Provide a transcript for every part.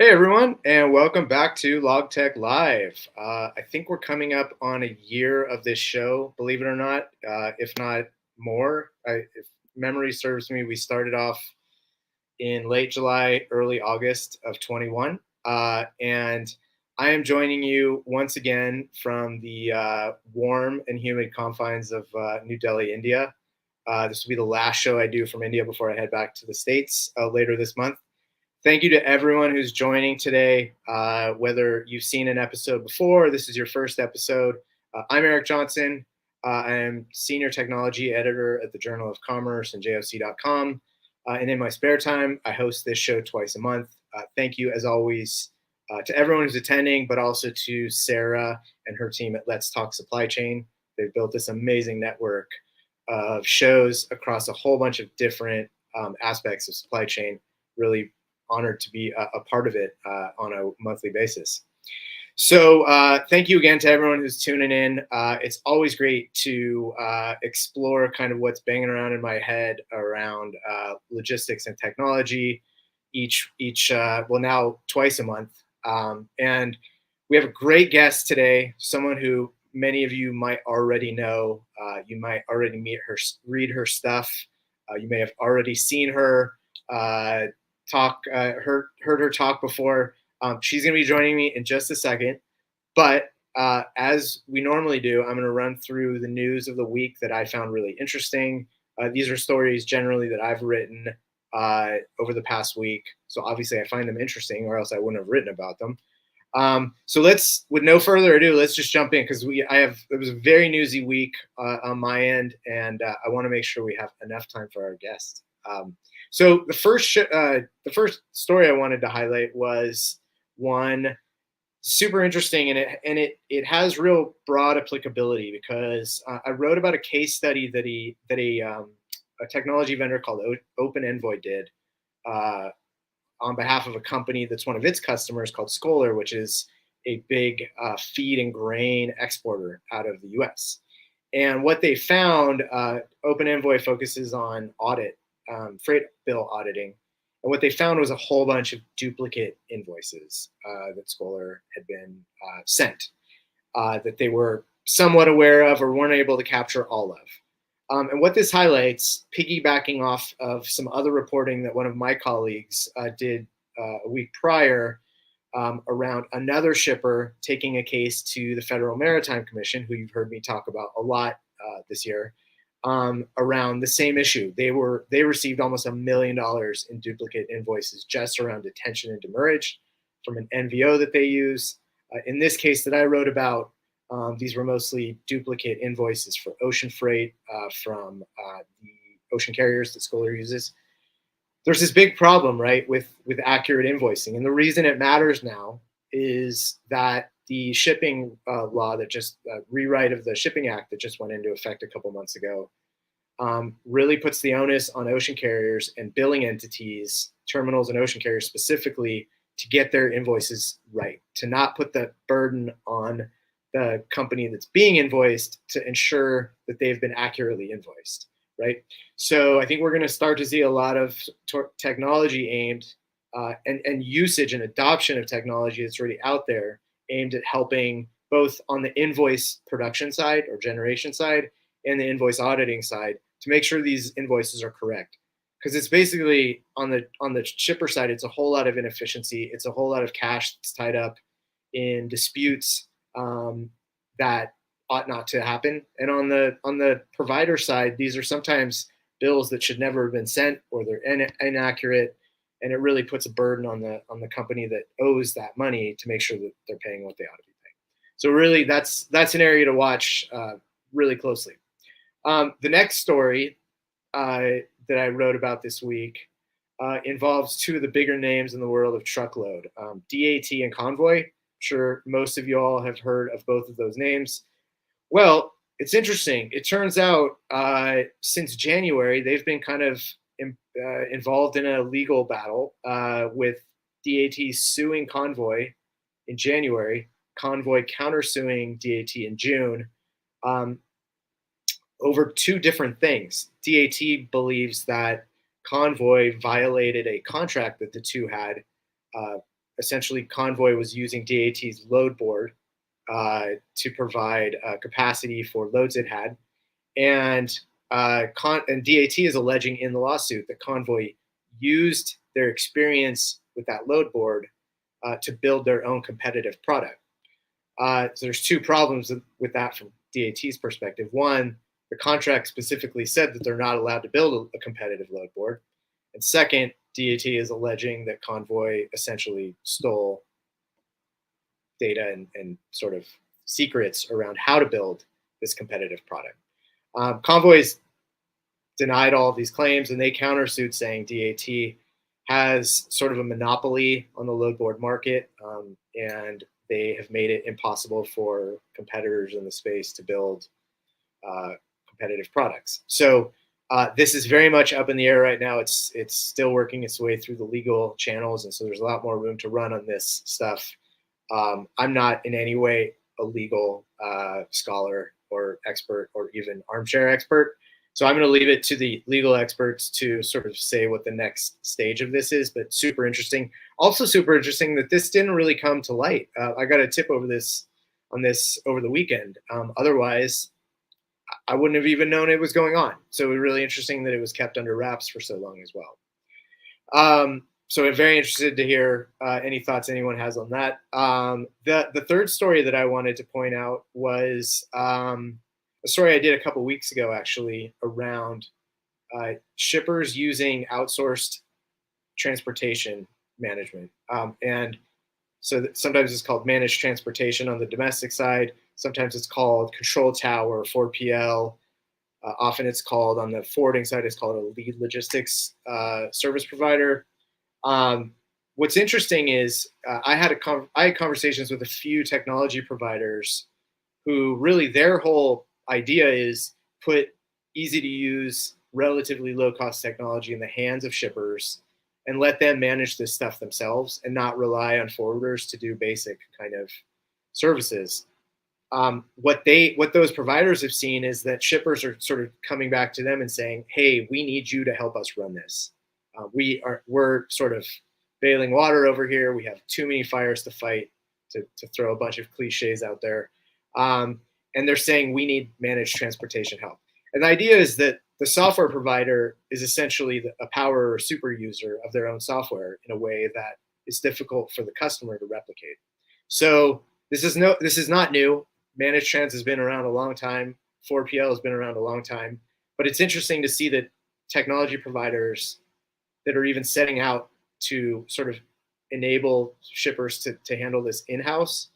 Hey everyone, and welcome back to Log Tech Live. I think we're coming up on a year of this show, believe it or not, if not more. If memory serves me, we started off in late July, early August of 21. And I am joining you once again from the warm and humid confines of New Delhi, India. This will be the last show I do from India before I head back to the States later this month. Thank you to everyone who's joining today. Whether you've seen an episode before, or this is your first episode. I'm Eric Johnson. I am Senior Technology Editor at the Journal of Commerce and JOC.com. And in my spare time, I host this show twice a month. Thank you, as always, to everyone who's attending, but also to Sarah and her team at Let's Talk Supply Chain. They've built this amazing network of shows across a whole bunch of different aspects of supply chain. Really honored to be a part of it on a monthly basis. So thank you again to everyone who's tuning in. It's always great to explore kind of what's banging around in my head around logistics and technology well, now twice a month. And we have a great guest today, someone who many of you might already know. You might already read her stuff. You may have already seen her heard her talk before. She's going to be joining me in just a second. But as we normally do, I'm going to run through the news of the week that I found really interesting. These are stories generally that I've written over the past week. So obviously I find them interesting, or else I wouldn't have written about them. So with no further ado, let's just jump in because it was a very newsy week on my end, and I want to make sure we have enough time for our guest. So the first story I wanted to highlight was one super interesting, and it has real broad applicability because I wrote about a case study that a technology vendor called Open Envoy did on behalf of a company that's one of its customers called Scholar, which is a big feed and grain exporter out of the U.S. And what they found, Open Envoy focuses on freight bill auditing. And what they found was a whole bunch of duplicate invoices that Scholar had been sent that they were somewhat aware of or weren't able to capture all of. And what this highlights, piggybacking off of some other reporting that one of my colleagues did a week prior around another shipper taking a case to the Federal Maritime Commission, who you've heard me talk about a lot this year, around the same issue. They received almost $1 million in duplicate invoices just around detention and demurrage from an NVO that they use. In this case that I wrote about, these were mostly duplicate invoices for ocean freight from the ocean carriers that Scholar uses. There's this big problem, right, with accurate invoicing. And the reason it matters now is that the shipping law that just rewrite of the Shipping Act that just went into effect a couple months ago really puts the onus on ocean carriers and billing entities, terminals and ocean carriers specifically, to get their invoices right, to not put the burden on the company that's being invoiced to ensure that they've been accurately invoiced, right? So I think we're going to start to see a lot of technology aimed and usage and adoption of technology that's already out there aimed at helping both on the invoice production side or generation side and the invoice auditing side to make sure these invoices are correct. Because it's basically on the shipper side, it's a whole lot of inefficiency. It's a whole lot of cash that's tied up in disputes that ought not to happen. And on the provider side, these are sometimes bills that should never have been sent, or they're inaccurate, and it really puts a burden on the company that owes that money to make sure that they're paying what they ought to be paying. So really, that's an area to watch really closely. The next story that I wrote about this week involves two of the bigger names in the world of truckload, DAT and Convoy. I'm sure most of you all have heard of both of those names. Well, it's interesting. It turns out since January, they've been kind of involved in a legal battle with DAT suing Convoy in January, Convoy countersuing DAT in June over two different things. DAT believes that Convoy violated a contract that the two had essentially Convoy was using DAT's load board to provide capacity for loads it had. And and DAT is alleging in the lawsuit that Convoy used their experience with that load board to build their own competitive product. So there's two problems with that from DAT's perspective. One, the contract specifically said that they're not allowed to build a competitive load board. And second, DAT is alleging that Convoy essentially stole data and sort of secrets around how to build this competitive product. Convoy's denied all of these claims, and they countersued saying DAT has sort of a monopoly on the load board market, and they have made it impossible for competitors in the space to build competitive products. So this is very much up in the air right now. It's still working its way through the legal channels, and so there's a lot more room to run on this stuff. I'm not in any way a legal scholar or expert or even armchair expert. So I'm going to leave it to the legal experts to sort of say what the next stage of this is, but super interesting. Also super interesting that this didn't really come to light. I got a tip over this over the weekend. Otherwise, I wouldn't have even known it was going on. So it was really interesting that it was kept under wraps for so long as well. So I'm very interested to hear any thoughts anyone has on that. The third story that I wanted to point out was a story I did a couple weeks ago, actually, around shippers using outsourced transportation management. And so sometimes it's called managed transportation on the domestic side. Sometimes it's called control tower, 4PL. Often it's called, on the forwarding side, it's called a lead logistics service provider. What's interesting is I had conversations with a few technology providers who really their whole idea is put easy to use, relatively low cost technology in the hands of shippers and let them manage this stuff themselves and not rely on forwarders to do basic kind of services. What those providers have seen is that shippers are sort of coming back to them and saying, "Hey, we need you to help us run this. We're sort of bailing water over here. We have too many fires to fight." To throw a bunch of cliches out there, and they're saying we need managed transportation help. And the idea is that the software provider is essentially a power or super user of their own software in a way that is difficult for the customer to replicate. So this is not new. Managed trans has been around a long time. 4PL has been around a long time. But it's interesting to see that technology providers that are even setting out to sort of enable shippers to handle this in-house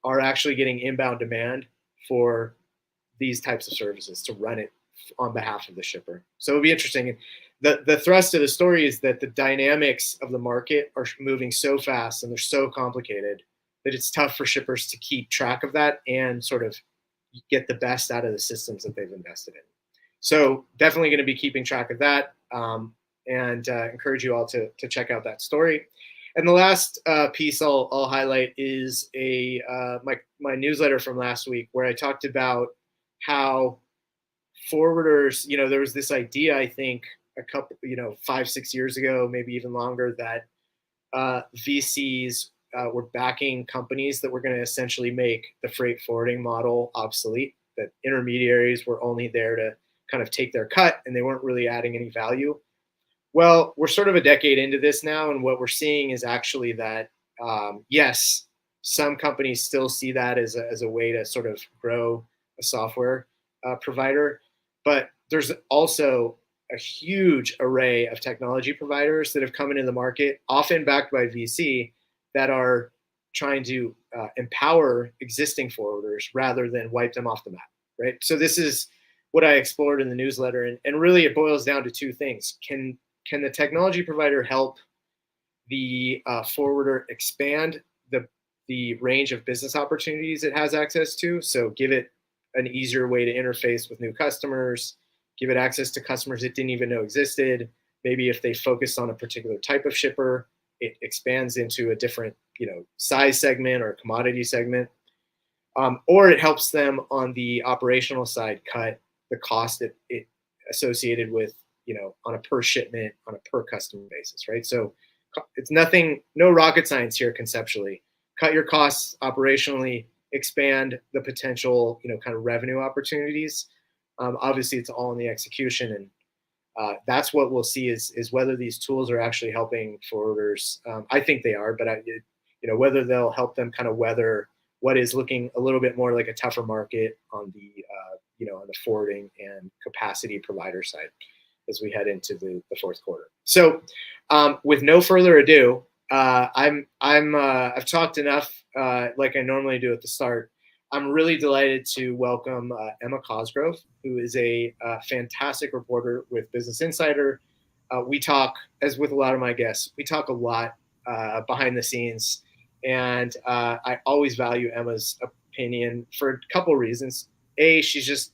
are actually getting inbound demand for these types of services to run it on behalf of the shipper. So it'll be interesting. The thrust of the story is that the dynamics of the market are moving so fast and they're so complicated that it's tough for shippers to keep track of that and sort of get the best out of the systems that they've invested in. So definitely going to be keeping track of that, and encourage you all to check out that story. And the last piece I'll highlight is my newsletter from last week, where I talked about how forwarders, there was this idea, I think, a couple, 5-6 years ago, maybe even longer, that VCs were backing companies that were going to essentially make the freight forwarding model obsolete, that intermediaries were only there to kind of take their cut and they weren't really adding any value. Well, we're sort of a decade into this now, and what we're seeing is actually that, yes, some companies still see that as a way to sort of grow a software provider, but there's also a huge array of technology providers that have come into the market, often backed by VC, that are trying to empower existing forwarders rather than wipe them off the map, right? So this is what I explored in the newsletter, and really it boils down to two things. Can the technology provider help the forwarder expand the range of business opportunities it has access to? So give it an easier way to interface with new customers, give it access to customers it didn't even know existed. Maybe if they focus on a particular type of shipper, it expands into a different size segment or commodity segment. Or it helps them on the operational side cut the cost that it associated with, on a per shipment, on a per customer basis, right? So it's nothing, no rocket science here conceptually. Cut your costs operationally, expand the potential, kind of revenue opportunities. Obviously, it's all in the execution, and that's what we'll see is whether these tools are actually helping forwarders. I think they are, but whether they'll help them kind of weather what is looking a little bit more like a tougher market on the on the forwarding and capacity provider side as we head into the fourth quarter. So, with no further ado, I've talked enough, like I normally do at the start. I'm really delighted to welcome Emma Cosgrove, who is a fantastic reporter with Business Insider. We talk, as with a lot of my guests, we talk a lot behind the scenes, and I always value Emma's opinion for a couple reasons. A, she's just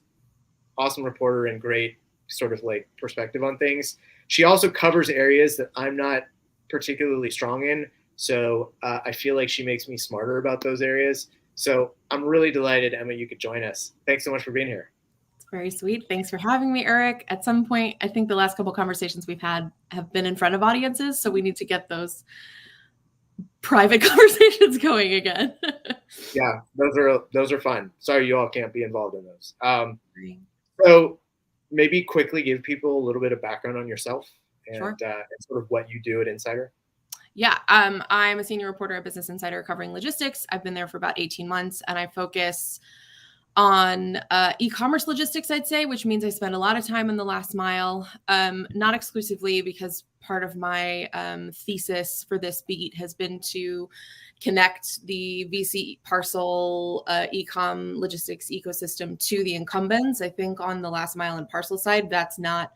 awesome reporter and great sort of like perspective on things. She also covers areas that I'm not particularly strong in, so I feel like she makes me smarter about those areas. So I'm really delighted, Emma, you could join us. Thanks so much for being here. It's very sweet. Thanks for having me, Eric. At some point, I think the last couple of conversations we've had have been in front of audiences, so we need to get those private conversations going again. Yeah, those are fun. Sorry you all can't be involved in those. So maybe quickly give people a little bit of background on yourself and, sure. And sort of what you do at Insider. Yeah, I'm a senior reporter at Business Insider covering logistics. I've been there for about 18 months, and I focus on e-commerce logistics, I'd say, which means I spend a lot of time in the last mile, not exclusively, because part of my thesis for this beat has been to connect the VC parcel e-com logistics ecosystem to the incumbents. I think on the last mile and parcel side, that's not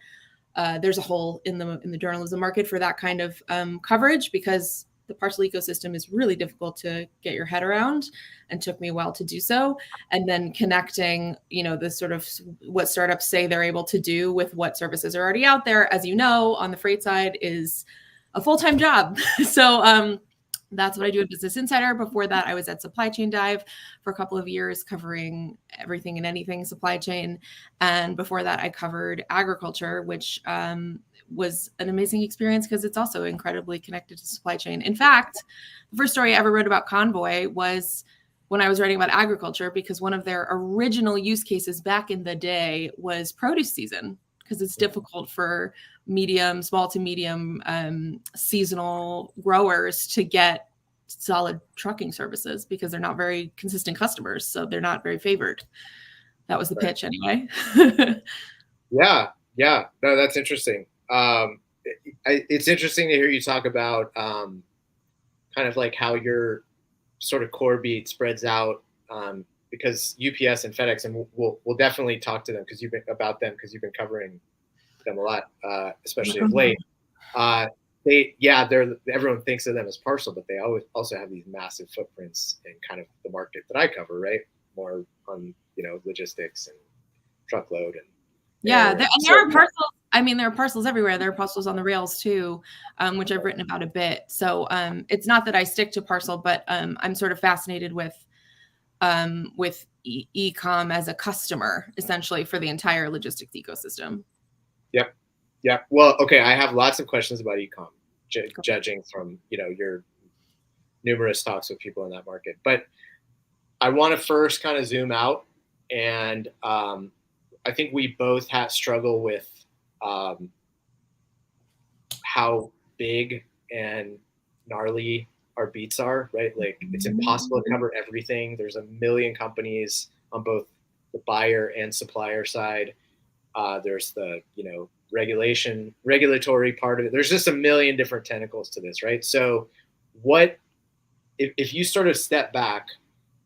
there's a hole in the journalism market for that kind of coverage, because the parcel ecosystem is really difficult to get your head around, and took me a while to do so. And then connecting, the sort of what startups say they're able to do with what services are already out there, as you know, on the freight side, is a full-time job. So that's what I do at Business Insider. Before that, I was at Supply Chain Dive for a couple of years, covering everything and anything supply chain. And before that, I covered agriculture, which was an amazing experience because it's also incredibly connected to supply chain. In fact, the first story I ever wrote about Convoy was when I was writing about agriculture, because one of their original use cases back in the day was produce season, because it's difficult for small to medium seasonal growers to get solid trucking services because they're not very consistent customers. So they're not very favored. That was the pitch anyway. Yeah. No, that's interesting. It's interesting to hear you talk about kind of like how your sort of core beat spreads out, because UPS and FedEx, and we'll definitely talk to them because you've been covering them a lot, especially of late. Everyone thinks of them as parcel, but they also have these massive footprints in kind of the market that I cover, right? More on logistics and truckload and there are parcels. I mean, there are parcels everywhere. There are parcels on the rails too, which I've written about a bit. So it's not that I stick to parcel, but I'm sort of fascinated with e-com as a customer, essentially, for the entire logistics ecosystem. Yep. Well, okay. I have lots of questions about e-com, judging from your numerous talks with people in that market. But I want to first kind of zoom out, and I think we both struggle with how big and gnarly our beats are, right? Like, it's impossible to cover everything. There's a million companies on both the buyer and supplier side. There's the regulatory part of it. There's just a million different tentacles to this, right? So what if you sort of step back,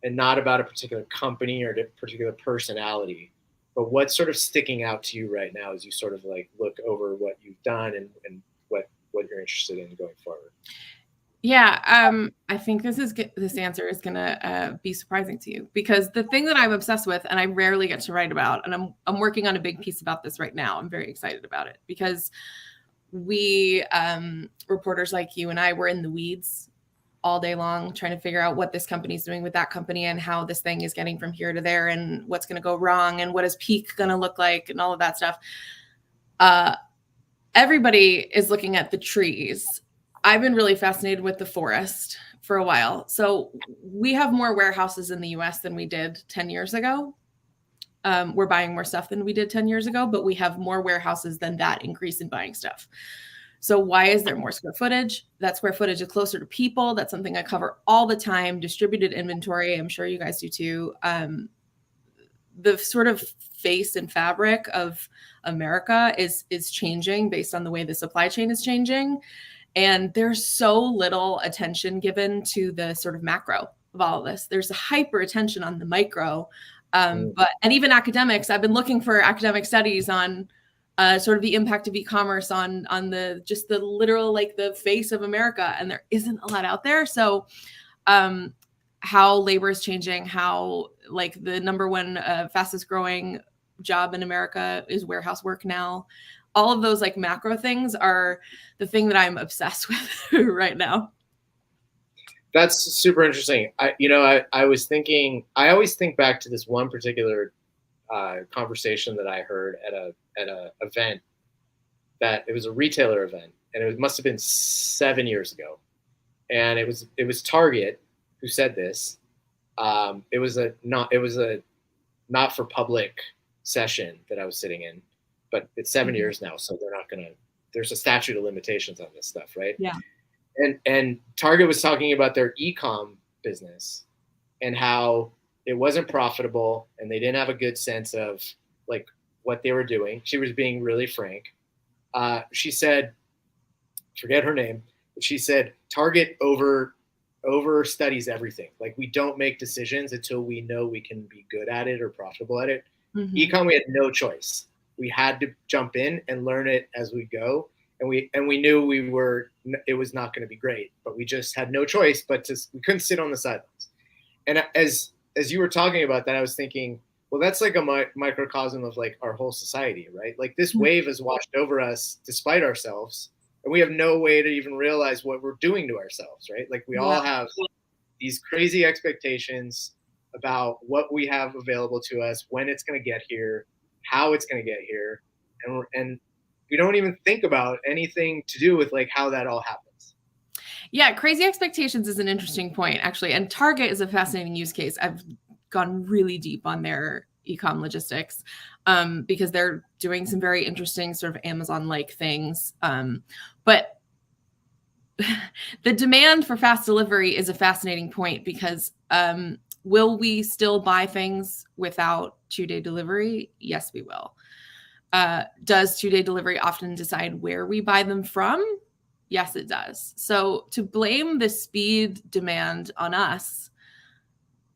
and not about a particular company or a particular personality, but what's sort of sticking out to you right now as you sort of like look over what you've done and what you're interested in going forward? Yeah, I think this answer is going to be surprising to you, because the thing that I'm obsessed with, and I rarely get to write about, and I'm working on a big piece about this right now. I'm very excited about it because we reporters like you and I were in the weeds all day long trying to figure out what this company is doing with that company and how this thing is getting from here to there and what's going to go wrong and what is peak going to look like and all of that stuff. Everybody is looking at the trees. I've been really fascinated with the forest for a while. So we have more warehouses in the US than we did 10 years ago. We're buying more stuff than we did 10 years ago, but we have more warehouses than that increase in buying stuff. So why is there more square footage? That square footage is closer to people. That's something I cover all the time. Distributed inventory, I'm sure you guys do too. The sort of face and fabric of America is changing based on the way the supply chain is changing. And there's so little attention given to the sort of macro of all of this. There's a hyper attention on the micro. And even academics, I've been looking for academic studies on sort of the impact of e-commerce on the just the literal, like the face of America, and there isn't a lot out there. So how labor is changing, how like the number one fastest growing job in America is warehouse work now. All of those like macro things are the thing that I'm obsessed with right now. That's super interesting. I was thinking, I always think back to this one particular conversation that I heard at a event, that it was a retailer event, and it must have been 7 years ago. And it was Target who said this. It was a not for public session that I was sitting in, but it's 7 years now, so there's a statute of limitations on this stuff, right? Yeah. And Target was talking about their e-com business and how it wasn't profitable and they didn't have a good sense of like what they were doing. She was being really frank. She said, forget her name, but she said Target over studies everything. Like, we don't make decisions until we know we can be good at it or profitable at it. Mm-hmm. E-com, we had no choice. We had to jump in and learn it as we go. And we knew it was not going to be great, but we just had no choice we couldn't sit on the sidelines. And as you were talking about that, I was thinking, well, that's like a microcosm of like our whole society, right? Like this wave has washed over us despite ourselves, and we have no way to even realize what we're doing to ourselves, right? Like we all have these crazy expectations about what we have available to us, when it's going to get here, how it's going to get here, and we don't even think about anything to do with like how that all happens. Yeah, crazy expectations is an interesting point, actually. And Target is a fascinating use case. I've gone really deep on their e-com logistics because they're doing some very interesting sort of Amazon-like things. But the demand for fast delivery is a fascinating point because will we still buy things without 2-day delivery? Yes, we will. Does 2-day delivery often decide where we buy them from? Yes, it does. So to blame the speed demand on us,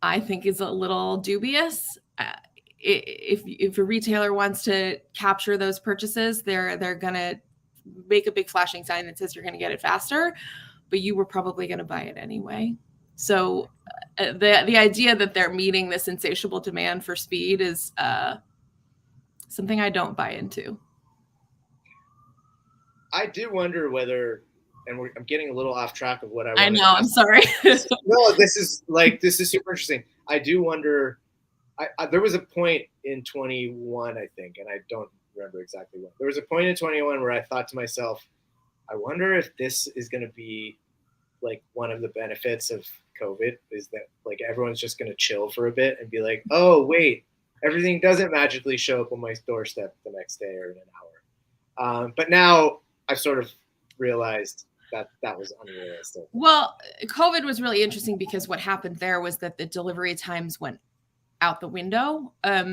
I think is a little dubious. If a retailer wants to capture those purchases, they're going to make a big flashing sign that says you're going to get it faster, but you were probably going to buy it anyway. So the idea that they're meeting this insatiable demand for speed is something I don't buy into. I do wonder whether, and I'm getting a little off track of what I know. I'm sorry. No, this is super interesting. I do wonder. There was a point in 21, I think, and I don't remember exactly when. There was a point in 21 where I thought to myself, I wonder if this is going to be like one of the benefits of COVID, is that like everyone's just going to chill for a bit and be like, oh wait, everything doesn't magically show up on my doorstep the next day or in an hour. But now I've sort of realized that was unrealistic. Well, COVID was really interesting because what happened there was that the delivery times went out the window.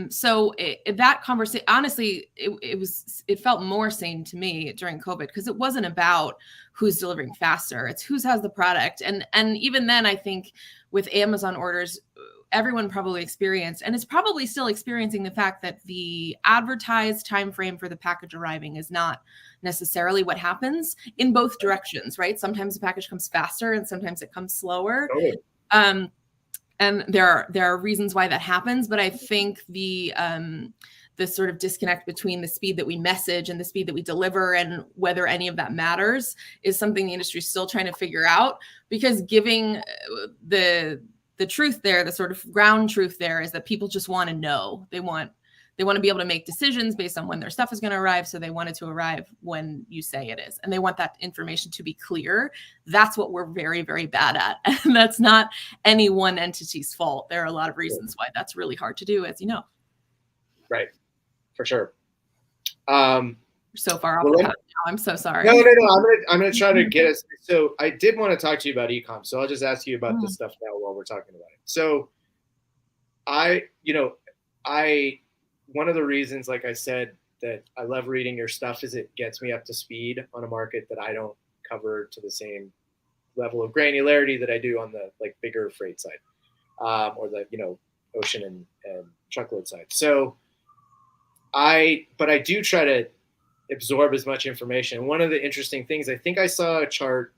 So that conversation, honestly, it felt more sane to me during COVID because it wasn't about who's delivering faster. It's who has the product. And even then, I think with Amazon orders, everyone probably experienced, and is probably still experiencing, the fact that the advertised time frame for the package arriving is not necessarily what happens in both directions, right? Sometimes the package comes faster and sometimes it comes slower. Oh. And there are reasons why that happens, but I think the sort of disconnect between the speed that we message and the speed that we deliver and whether any of that matters is something the industry is still trying to figure out, because giving the truth there, the sort of ground truth there, is that people just want to know. They want They want to be able to make decisions based on when their stuff is going to arrive. So they want it to arrive when you say it is. And they want that information to be clear. That's what we're very, very bad at. And that's not any one entity's fault. There are a lot of reasons why that's really hard to do, as you know. Right. For sure. So far off the path now. I'm so sorry. No. I'm gonna try to get us. So I did want to talk to you about ecom. So I'll just ask you about this stuff now while we're talking about it. So one of the reasons, like I said, that I love reading your stuff is it gets me up to speed on a market that I don't cover to the same level of granularity that I do on the like bigger freight side, or the ocean and truckload side. So I do try to absorb as much information. And one of the interesting things, I think I saw a chart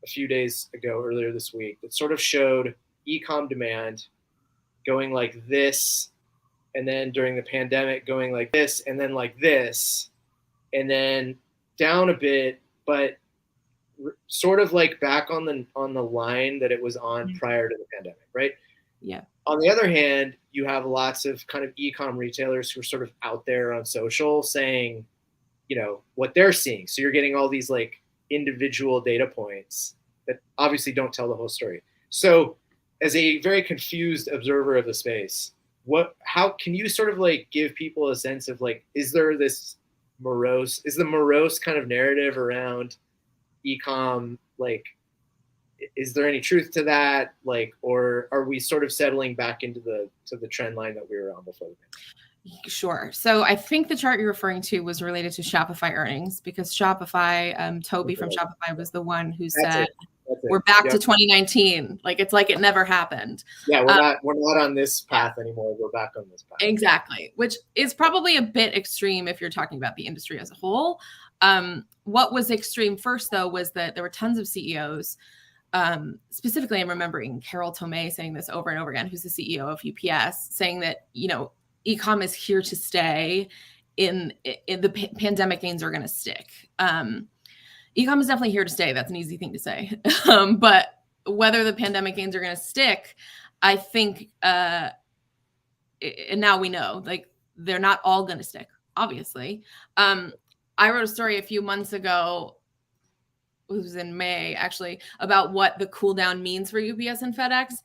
a few days ago, earlier this week, that sort of showed e-com demand going like this, and then during the pandemic going like this, and then like this, and then down a bit, but sort of like back on the line that it was on prior to the pandemic, right? Yeah. On the other hand, you have lots of kind of e-com retailers who are sort of out there on social saying, what they're seeing. So you're getting all these like individual data points that obviously don't tell the whole story. So as a very confused observer of the space, how can you sort of like give people a sense of like, is the morose kind of narrative around e-com, like, is there any truth to that? Like, or are we sort of settling back into the trend line that we were on before the pandemic? Sure. So I think the chart you're referring to was related to Shopify earnings, because Shopify, Toby from Shopify was the one who said, we're back to 2019. Like, it's like it never happened. Yeah, we're not on this path anymore. We're back on this path. Exactly, which is probably a bit extreme if you're talking about the industry as a whole. What was extreme first, though, was that there were tons of CEOs. Specifically, I'm remembering Carol Tomei saying this over and over again, who's the CEO of UPS, saying that, e-com is here to stay. In the pandemic gains are going to stick. E-com is definitely here to stay. That's an easy thing to say. But whether the pandemic gains are going to stick, I think, and now we know, like, they're not all going to stick, obviously. I wrote a story a few months ago, it was in May, actually, about what the cool down means for UPS and FedEx.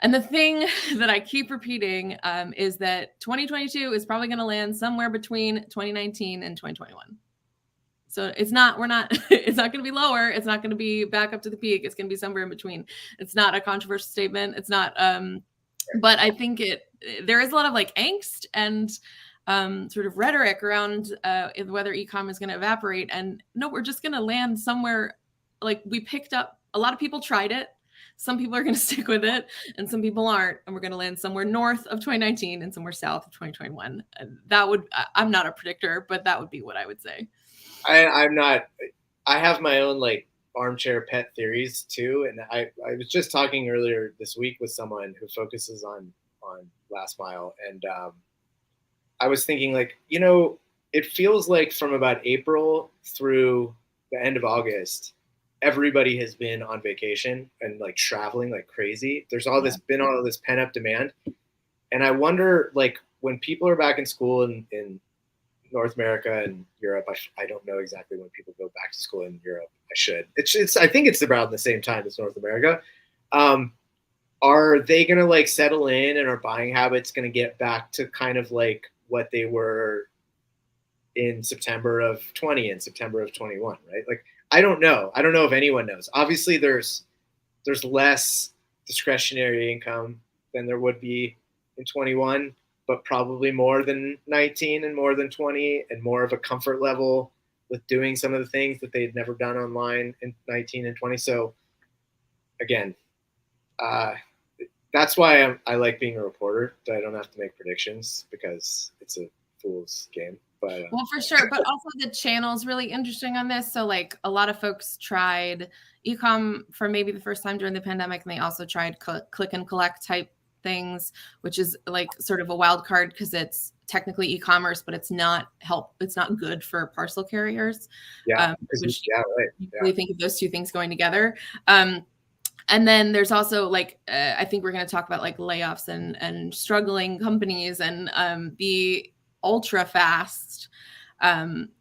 And the thing that I keep repeating is that 2022 is probably going to land somewhere between 2019 and 2021. So it's not going to be lower. It's not going to be back up to the peak. It's going to be somewhere in between. It's not a controversial statement. It's not, but I think there is a lot of like angst and sort of rhetoric around whether e-com is going to evaporate. And no, we're just going to land somewhere. Like, we picked up, a lot of people tried it. Some people are going to stick with it and some people aren't. And we're going to land somewhere north of 2019 and somewhere south of 2021. I'm not a predictor, but that would be what I would say. I'm not. I have my own like armchair pet theories too, and I was just talking earlier this week with someone who focuses on last mile, and I was thinking, like, it feels like from about April through the end of August, everybody has been on vacation and like traveling like crazy. There's all this pent up demand, and I wonder, like, when people are back in school in North America and Europe, I don't know exactly when people go back to school in Europe. I should. I think it's around the same time as North America. Are they going to like settle in, and are buying habits going to get back to kind of like what they were in September of 20 and September of 21, right? Like, I don't know. I don't know if anyone knows. Obviously, there's less discretionary income than there would be in 21. But probably more than 19 and more than 20, and more of a comfort level with doing some of the things that they'd never done online in 19 and 20. So again, that's why I like being a reporter, that I don't have to make predictions, because it's a fool's game. But well, for sure. But also the channel is really interesting on this. So like, a lot of folks tried e-com for maybe the first time during the pandemic, and they also tried click and collect type things, which is like sort of a wild card because it's technically e-commerce, but it's not good for parcel carriers. Yeah, which you really think of those two things going together. And then there's also like I think we're going to talk about like layoffs and struggling companies, and the ultra fast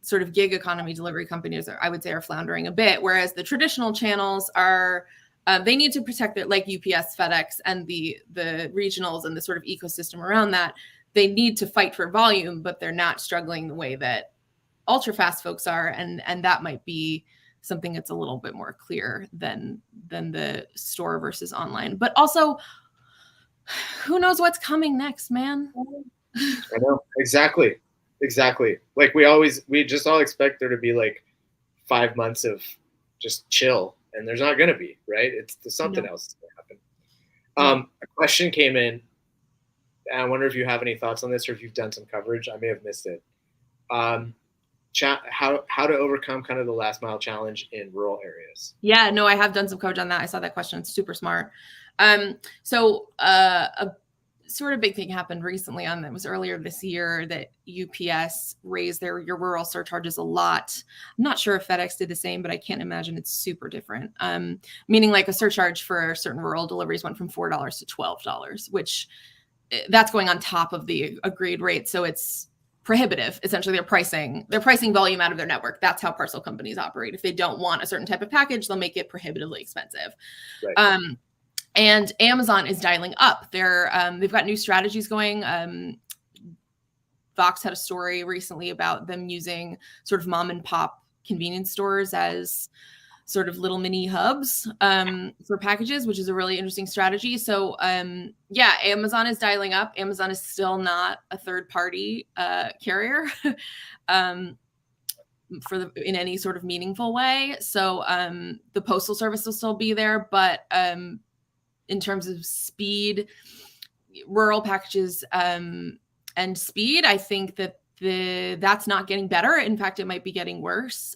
sort of gig economy delivery companies I would say are floundering a bit, whereas the traditional channels are they need to protect their, like UPS, FedEx, and the regionals and the sort of ecosystem around that. They need to fight for volume, but they're not struggling the way that ultra fast folks are, and that might be something that's a little bit more clear than the store versus online. But also, who knows what's coming next, man? I know, exactly. Like we just all expect there to be like 5 months of just chill, and there's not going to be, right? There's something else is going to happen. A question came in, and I wonder if you have any thoughts on this, or if you've done some coverage. I may have missed it. How to overcome kind of the last mile challenge in rural areas. Yeah, no, I have done some coverage on that. I saw that question. It's super smart. So a sort of big thing happened recently it was earlier this year that UPS raised your rural surcharges a lot. I'm not sure if FedEx did the same, but I can't imagine it's super different. Meaning like a surcharge for certain rural deliveries went from $4 to $12, which that's going on top of the agreed rate. So it's prohibitive. Essentially, they're pricing volume out of their network. That's how parcel companies operate. If they don't want a certain type of package, they'll make it prohibitively expensive. Right. And Amazon is dialing up. They've got new strategies going. Vox had a story recently about them using sort of mom and pop convenience stores as sort of little mini hubs for packages, which is a really interesting strategy. So yeah, Amazon is dialing up. Amazon is still not a third party carrier in any sort of meaningful way. So the Postal Service will still be there, but in terms of speed, rural packages and speed, I think that that's not getting better. In fact, it might be getting worse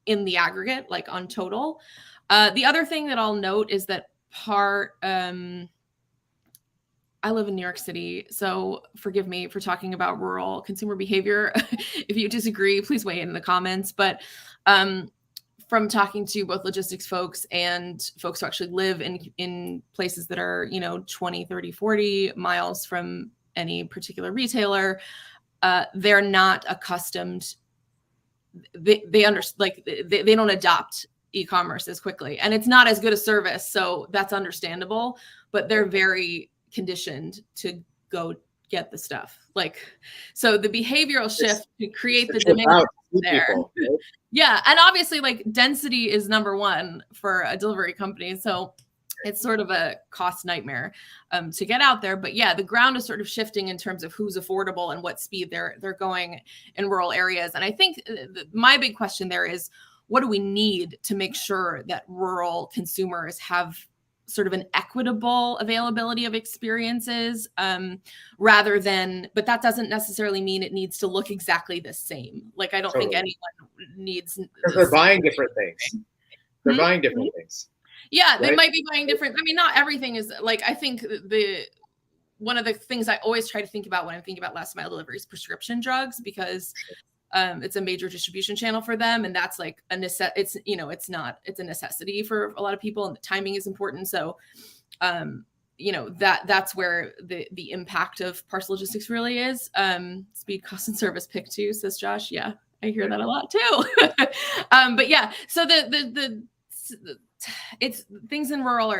in the aggregate, like on total. The other thing that I'll note is that I live in New York City, so forgive me for talking about rural consumer behavior. If you disagree, please weigh in the comments. But from talking to both logistics folks and folks who actually live in places that are, 20, 30, 40 miles from any particular retailer, they're not accustomed. They don't adopt e-commerce as quickly, and it's not as good a service. So that's understandable, but they're very conditioned to go get the stuff. So the behavioral shift to create the demand there. People, right? Yeah. And obviously density is number one for a delivery company. So it's sort of a cost nightmare to get out there. But yeah, the ground is sort of shifting in terms of who's affordable and what speed they're going in rural areas. And I think my big question there is, what do we need to make sure that rural consumers have sort of an equitable availability of experiences rather than, but that doesn't necessarily mean it needs to look exactly the same. I don't think anyone needs. Because they're buying different things. They're buying different things. Yeah, they might be buying different. I mean, not everything is I think one of the things I always try to think about when I'm thinking about last mile delivery is prescription drugs, because it's a major distribution channel for them, and that's it's a necessity for a lot of people, and the timing is important. So that's where the impact of parcel logistics really is. Speed, cost, and service pick two, says Josh. Yeah, I hear that a lot too. But yeah, so it's things in rural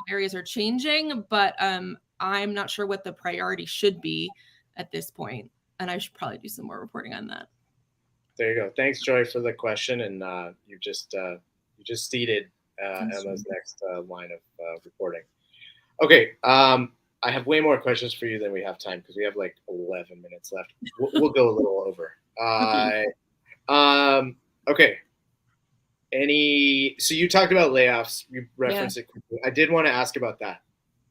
areas are changing, but I'm not sure what the priority should be at this point, and I should probably do some more reporting on that. There you go. Thanks, Joy, for the question, and you just seeded Emma's next line of reporting. Okay, I have way more questions for you than we have time, because we have 11 minutes left. We'll go a little over. Okay. So you talked about layoffs. You referenced it quickly. I did want to ask about that.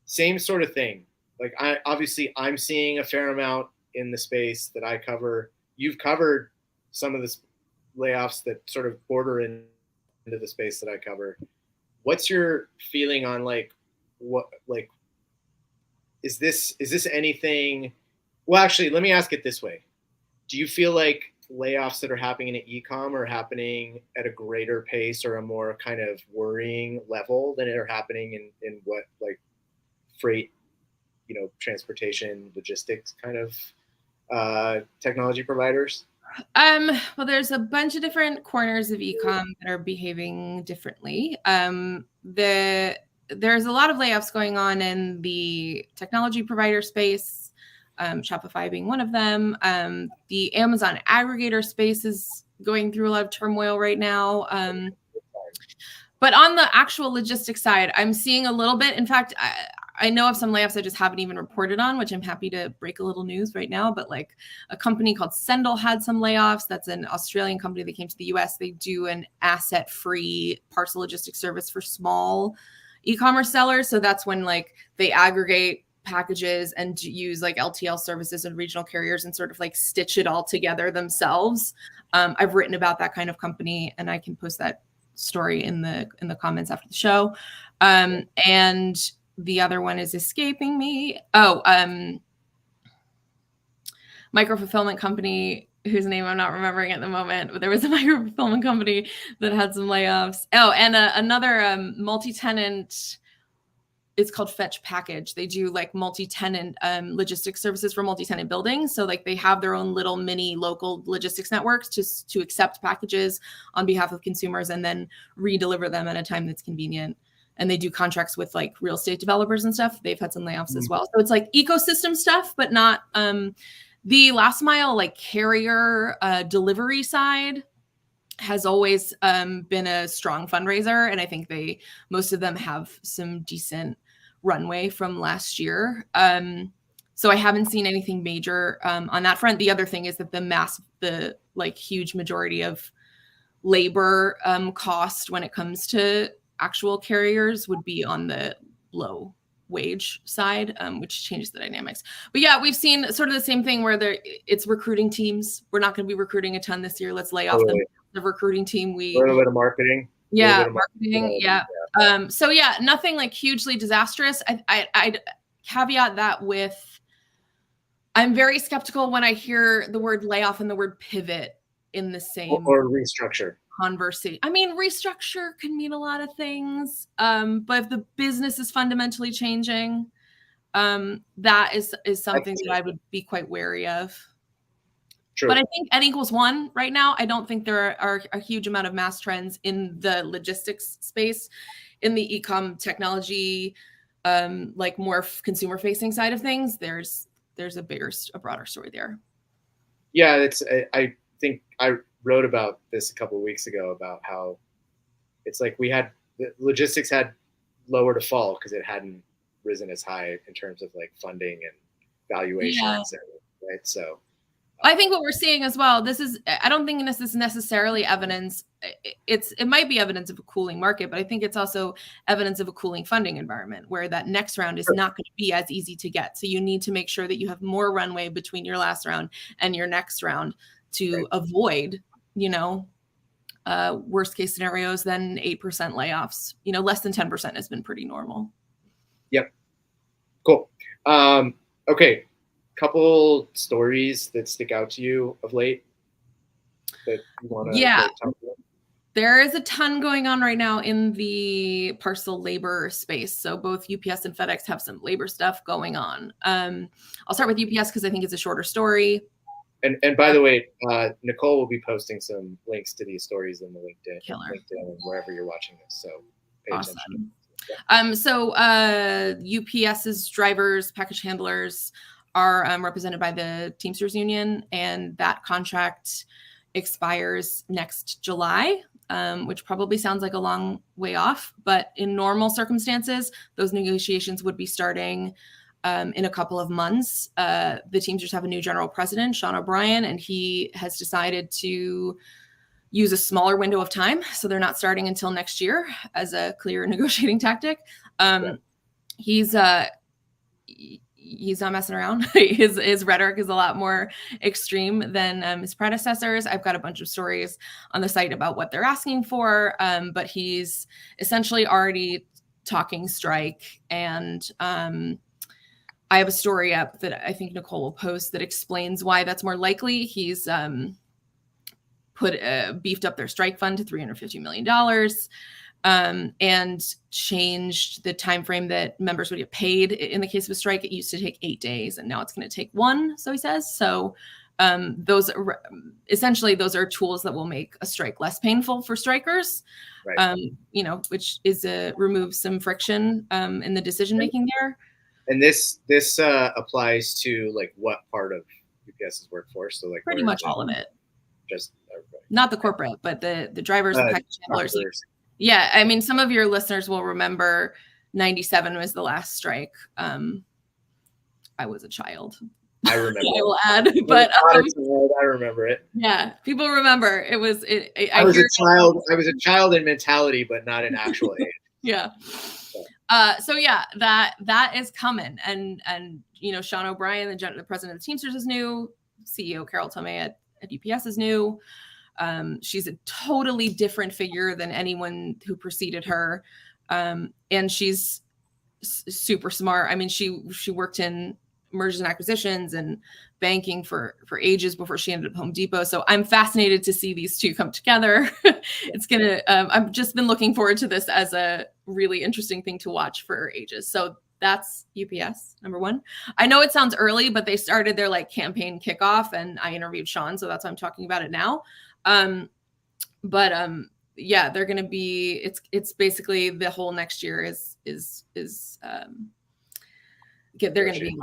Same sort of thing. I'm seeing a fair amount in the space that I cover. You've covered some of the layoffs that sort of border into the space that I cover. What's your feeling on is this anything? Well, actually, let me ask it this way. Do you feel like layoffs that are happening in e-com are happening at a greater pace or a more kind of worrying level than are happening in what freight, transportation, logistics kind of technology providers? Well, there's a bunch of different corners of ecom that are behaving differently. There's a lot of layoffs going on in the technology provider space, Shopify being one of them. The Amazon aggregator space is going through a lot of turmoil right now. But on the actual logistics side, I'm seeing a little bit. In fact, I know of some layoffs I just haven't even reported on, which I'm happy to break a little news right now. But like a company called Sendle had some layoffs. That's an Australian company that came to the US. They do an asset-free parcel logistics service for small e-commerce sellers. So that's when like they aggregate packages and use like LTL services and regional carriers and sort of like stitch it all together themselves. I've written about that kind of company, and I can post that story in the comments after the show. And the other one is escaping me. Micro fulfillment company whose name I'm not remembering at the moment, but there was a micro fulfillment company that had some layoffs. Oh, and another multi-tenant. It's called Fetch Package. They do like multi-tenant logistics services for multi-tenant buildings. So like they have their own little mini local logistics networks just to accept packages on behalf of consumers and then re-deliver them at a time that's convenient. And they do contracts with like real estate developers and stuff. They've had some layoffs as well. So it's like ecosystem stuff, but not the last mile like carrier delivery side has always been a strong fundraiser. And I think most of them have some decent runway from last year. So I haven't seen anything major on that front. The other thing is that the like huge majority of labor cost when it comes to actual carriers would be on the low wage side, which changes the dynamics. But yeah, we've seen sort of the same thing where it's recruiting teams. We're not going to be recruiting a ton this year. Let's lay off the recruiting team. A little bit of marketing. Yeah, marketing. Yeah. So yeah, nothing like hugely disastrous. I'd caveat that with, I'm very skeptical when I hear the word layoff and the word pivot in the same or restructure conversation. I mean, restructure can mean a lot of things, but if the business is fundamentally changing, that is something that I would be quite wary of. True. But I think N equals 1 right now. I don't think there are a huge amount of mass trends in the logistics space. In the e-com technology, like more consumer facing side of things, there's a broader story there. Yeah, I think I wrote about this a couple of weeks ago about how it's like the logistics had lower to fall because it hadn't risen as high in terms of like funding and valuations, right? So I think what we're seeing as well, I don't think this is necessarily evidence. It might be evidence of a cooling market, but I think it's also evidence of a cooling funding environment where that next round is not going to be as easy to get. So you need to make sure that you have more runway between your last round and your next round to avoid, worst case scenarios than 8% layoffs. Less than 10% has been pretty normal. Yep. Cool. Okay. Couple stories that stick out to you of late that you want to talk about? There is a ton going on right now in the parcel labor space. So both UPS and FedEx have some labor stuff going on. I'll start with UPS because I think it's a shorter story. And by the way, Nicole will be posting some links to these stories in the LinkedIn and wherever you're watching this. So pay attention. So UPS's drivers, package handlers are represented by the Teamsters Union, and that contract expires next July, which probably sounds like a long way off, but in normal circumstances, those negotiations would be starting in a couple of months. The Teamsters have a new general president, Sean O'Brien, and he has decided to use a smaller window of time. So they're not starting until next year as a clear negotiating tactic. He's not messing around. His rhetoric is a lot more extreme than his predecessors. I've got a bunch of stories on the site about what they're asking for, but he's essentially already talking strike. And I have a story up that I think Nicole will post that explains why that's more likely. He's beefed up their strike fund to $350 million. and changed the time frame that members would get paid. In the case of a strike, it used to take 8 days, and now it's going to take 1, so he says. So those are tools that will make a strike less painful for strikers, Right. Which is removes some friction in the decision making there. And this applies to like what part of UPS's workforce? So like pretty much all of it. Just everybody. Not the corporate, but the drivers, the package handlers. Yeah, I mean, some of your listeners will remember 97 was the last strike. I was a child. I remember. I will add, but I remember it. Yeah, people remember. It was. I was a child. I was a child in mentality, but not in actual age. Yeah. So yeah, that is coming, and Sean O'Brien, the president of the Teamsters, is new. CEO Carol Tomei at UPS is new. She's a totally different figure than anyone who preceded her, and she's super smart. I mean, she worked in mergers and acquisitions and banking for ages before she ended up Home Depot. So I'm fascinated to see these two come together. It's gonna. I've just been looking forward to this as a really interesting thing to watch for ages. So that's UPS number 1. I know it sounds early, but they started their campaign kickoff, and I interviewed Sean, so that's why I'm talking about it now. Yeah, they're going to be. It's basically the whole next year they're going to be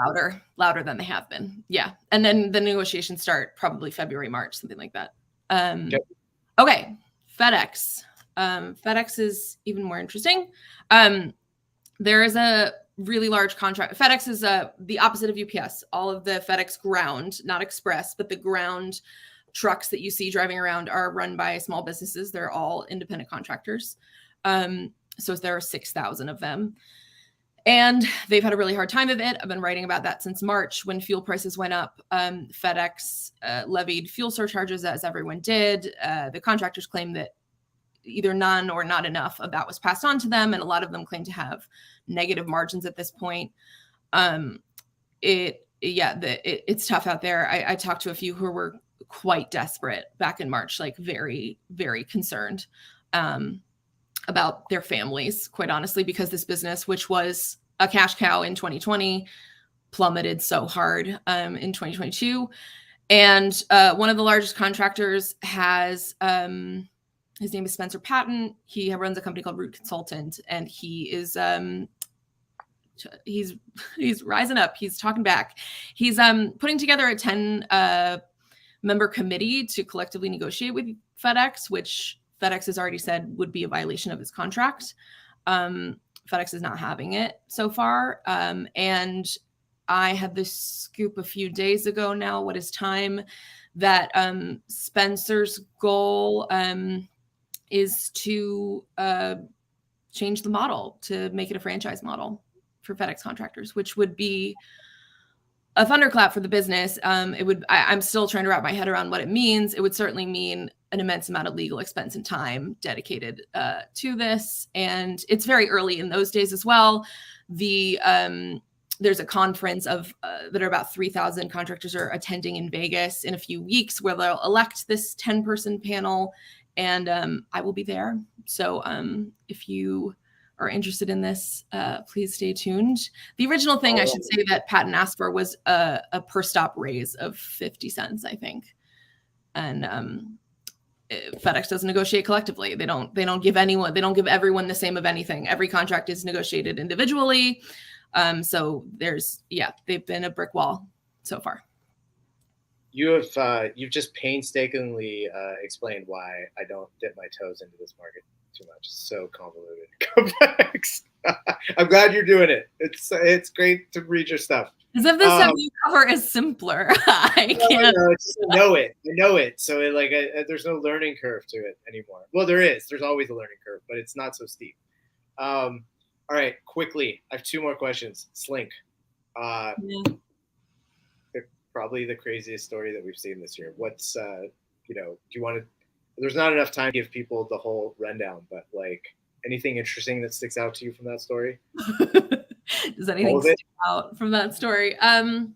louder than they have been. Yeah. And then the negotiations start probably February, March, something like that. Okay. FedEx. FedEx is even more interesting. There is a really large contract. FedEx is the opposite of UPS. All of the FedEx ground, not express, but the ground trucks that you see driving around are run by small businesses. They're all independent contractors. So there are 6,000 of them. And they've had a really hard time of it. I've been writing about that since March when fuel prices went up. FedEx levied fuel surcharges, as everyone did. The contractors claim that either none or not enough of that was passed on to them. And a lot of them claim to have negative margins at this point. It's tough out there. I talked to a few who were quite desperate back in March, very, very concerned about their families, quite honestly, because this business, which was a cash cow in 2020, plummeted so hard in 2022. And one of the largest contractors has, his name is Spencer Patton. He runs a company called Root Consultant, and he is he's rising up. He's talking back. He's putting together a 10 member committee to collectively negotiate with FedEx, which FedEx has already said would be a violation of his contract. FedEx is not having it so far. And I had this scoop a few days ago now, what is time, that Spencer's goal is to change the model to make it a franchise model for FedEx contractors, which would be a thunderclap for the business. I'm still trying to wrap my head around what it means. It would certainly mean an immense amount of legal expense and time dedicated to this. And it's very early in those days as well. There's a conference of that are about 3,000 contractors are attending in Vegas in a few weeks, where they'll elect this 10-person panel, and I will be there. So if you are interested in this, please stay tuned. The original thing I should say that Patton asked for was a per stop raise of 50 cents, I think. And FedEx doesn't negotiate collectively. They don't give everyone the same of anything. Every contract is negotiated individually. So they've been a brick wall so far. You've just painstakingly explained why I don't dip my toes into this market too much. It's so convoluted, complex. I'm glad you're doing it. It's great to read your stuff. As if the stuff you cover is simpler. I can't. I know it. So there's no learning curve to it anymore. Well, there is. There's always a learning curve, but it's not so steep. All right, quickly. I have 2 more questions. Slink. Probably the craziest story that we've seen this year. What's do you want to? There's not enough time to give people the whole rundown, but anything interesting that sticks out to you from that story? Does anything stick out from that story? The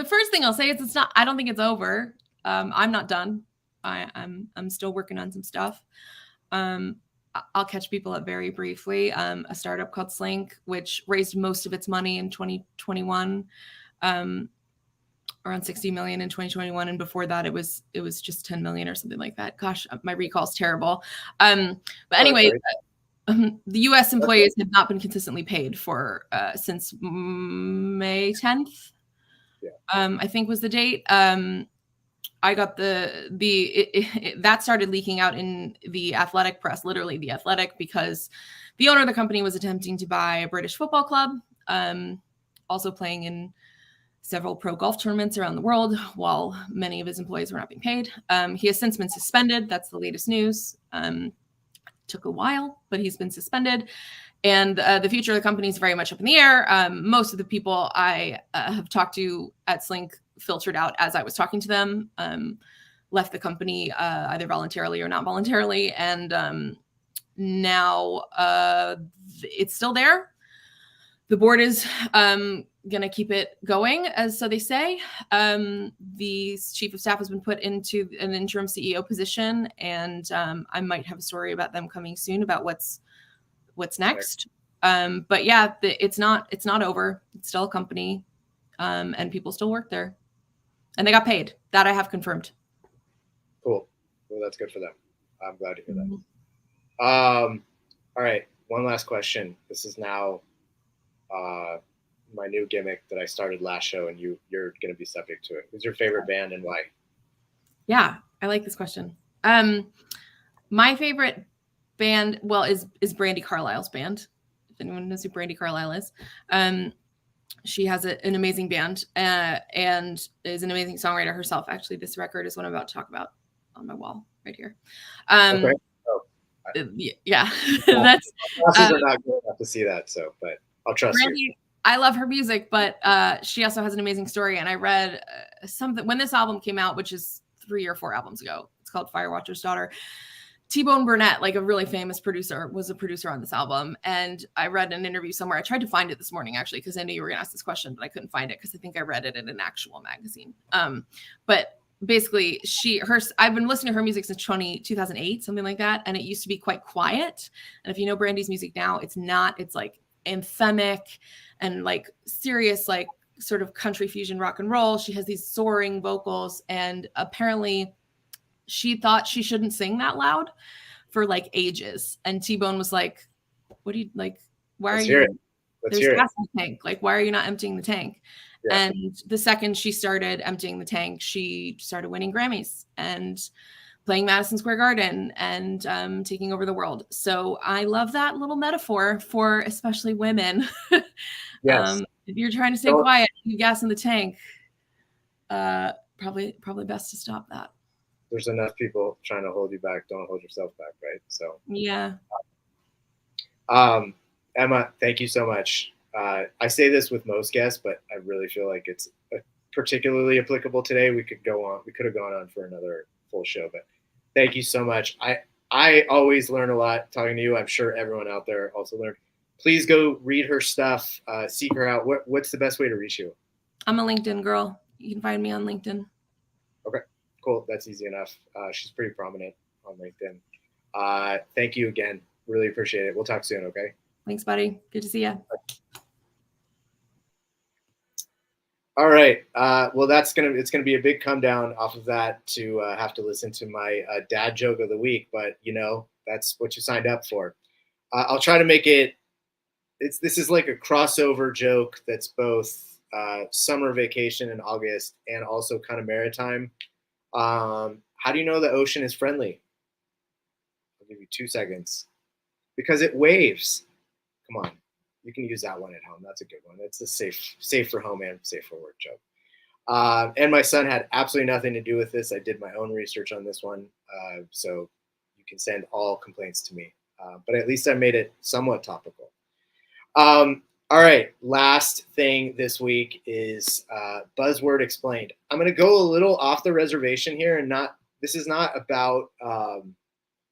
first thing I'll say is it's not. I don't think it's over. I'm not done. I'm still working on some stuff. I'll catch people up very briefly. A startup called Slink, which raised most of its money in 2021, around 60 million in 2021, and before that it was just 10 million or something like that. Gosh, my recall's terrible. But anyway, the U.S. employees have not been consistently paid for since May 10th. Yeah. I think was the date. I got that started leaking out in the athletic press, literally the Athletic, because the owner of the company was attempting to buy a British football club, also playing in several pro golf tournaments around the world, while many of his employees were not being paid. He has since been suspended. That's the latest news. Took a while, but he's been suspended. And the future of the company is very much up in the air. Most of the people I have talked to at Slink filtered out as I was talking to them, left the company either voluntarily or not voluntarily. And now it's still there. The board is going to keep it going, as so they say. The chief of staff has been put into an interim CEO position, and I might have a story about them coming soon about what's next. But yeah, it's not over. It's still a company, and people still work there, and they got paid. That I have confirmed. Cool. Well, that's good for them. I'm glad to hear that. All right. One last question. This is now my new gimmick that I started last show, and you're going to be subject to it. Who's your favorite band and why? Yeah, I like this question. My favorite band, well, is Brandi Carlile's band. If anyone knows who Brandi Carlile is, she has an amazing band and is an amazing songwriter herself. Actually, this record is what I'm about to talk about on my wall right here. Okay. Yeah, that's. Glasses are not good enough to see that, so but I'll trust Brandi, you. I love her music, but she also has an amazing story. And I read something when this album came out, which is 3 or 4 albums ago. It's called Firewatcher's Daughter. T-Bone Burnett, like a really famous producer, was a producer on this album. And I read an interview somewhere. I tried to find it this morning, actually, because I knew you were going to ask this question, but I couldn't find it because I think I read it in an actual magazine. But basically, I've been listening to her music since 2008, something like that. And it used to be quite quiet. And if you know Brandi's music now, it's like anthemic and like serious, like sort of country fusion rock and roll. She has these soaring vocals, and apparently she thought she shouldn't sing that loud for like ages. And T-Bone was like, what do you like? Why Let's are hear you, it. Let's there's hear gas in the tank. Like, why are you not emptying the tank? Yeah. And the second she started emptying the tank, she started winning Grammys and playing Madison Square Garden and taking over the world. So I love that little metaphor for especially women. Yes. If you're trying to stay quiet, you gas in the tank. Probably best to stop that. There's enough people trying to hold you back. Don't hold yourself back, right? So yeah. Emma, thank you so much. I say this with most guests, but I really feel like it's particularly applicable today. We could have gone on for another full show, but thank you so much. I always learn a lot talking to you. I'm sure everyone out there also learned. Please go read her stuff, seek her out. What's the best way to reach you? I'm a LinkedIn girl. You can find me on LinkedIn. Okay, cool. That's easy enough. She's pretty prominent on LinkedIn. Thank you again. Really appreciate it. We'll talk soon, okay? Thanks, buddy. Good to see you. All right. Well, it's gonna be a big come down off of that to have to listen to my dad joke of the week, but that's what you signed up for. I'll try to make it. This is like a crossover joke that's both summer vacation in August and also kind of maritime. How do you know the ocean is friendly? I'll give you 2 seconds. Because it waves. Come on. You can use that one at home. That's a good one. It's a safe for home and safe for work joke. And my son had absolutely nothing to do with this. I did my own research on this one. So you can send all complaints to me. But at least I made it somewhat topical. All right. Last thing this week is Buzzword Explained. I'm going to go a little off the reservation here, and this is not about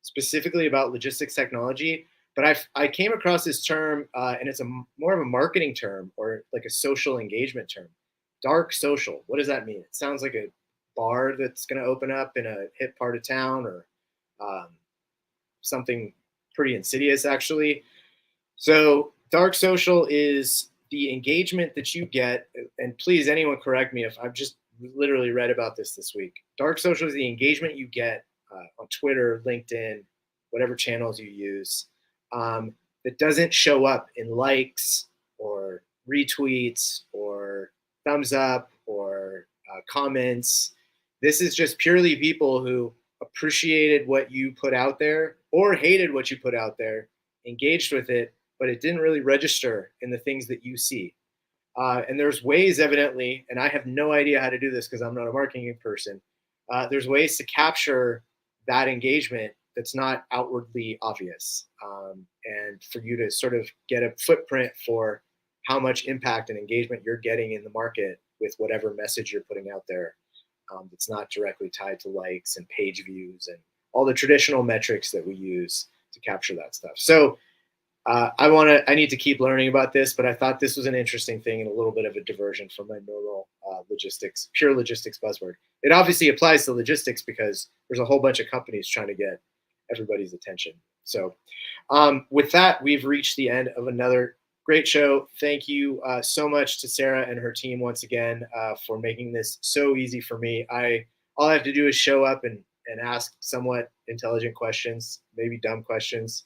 specifically about logistics technology. But I came across this term, and it's more of a marketing term or like a social engagement term. Dark social. What does that mean? It sounds like a bar that's going to open up in a hip part of town, or something pretty insidious, actually. So dark social is the engagement that you get, and please, anyone correct me if I've just literally read about this week. Dark social is the engagement you get on Twitter, LinkedIn, whatever channels you use, that doesn't show up in likes or retweets or thumbs up or comments. This is just purely people who appreciated what you put out there or hated what you put out there, engaged with it, but it didn't really register in the things that you see. And there's ways, evidently, and I have no idea how to do this because I'm not a marketing person. There's ways to capture that engagement that's not outwardly obvious, and for you to sort of get a footprint for how much impact and engagement you're getting in the market with whatever message you're putting out there. That's not directly tied to likes and page views and all the traditional metrics that we use to capture that stuff. So I need to keep learning about this, but I thought this was an interesting thing and a little bit of a diversion from my normal pure logistics buzzword. It obviously applies to logistics because there's a whole bunch of companies trying to get everybody's attention. So with that, we've reached the end of another great show. Thank you so much to Sarah and her team once again for making this so easy for me. All I have to do is show up and ask somewhat intelligent questions, maybe dumb questions.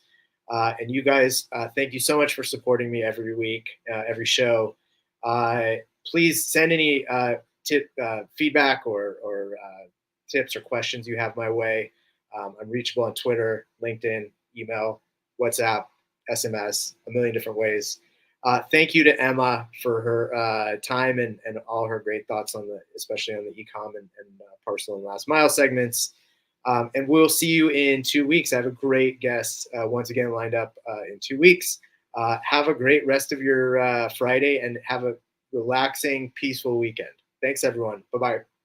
And you guys, thank you so much for supporting me every week, every show. Please send any feedback or tips or questions you have my way. I'm reachable on Twitter, LinkedIn, email, WhatsApp, SMS, a million different ways. Thank you to Emma for her time and all her great thoughts especially on the e-com and parcel and last mile segments. And we'll see you in 2 weeks. I have a great guest once again lined up in 2 weeks. Have a great rest of your Friday and have a relaxing, peaceful weekend. Thanks, everyone. Bye-bye.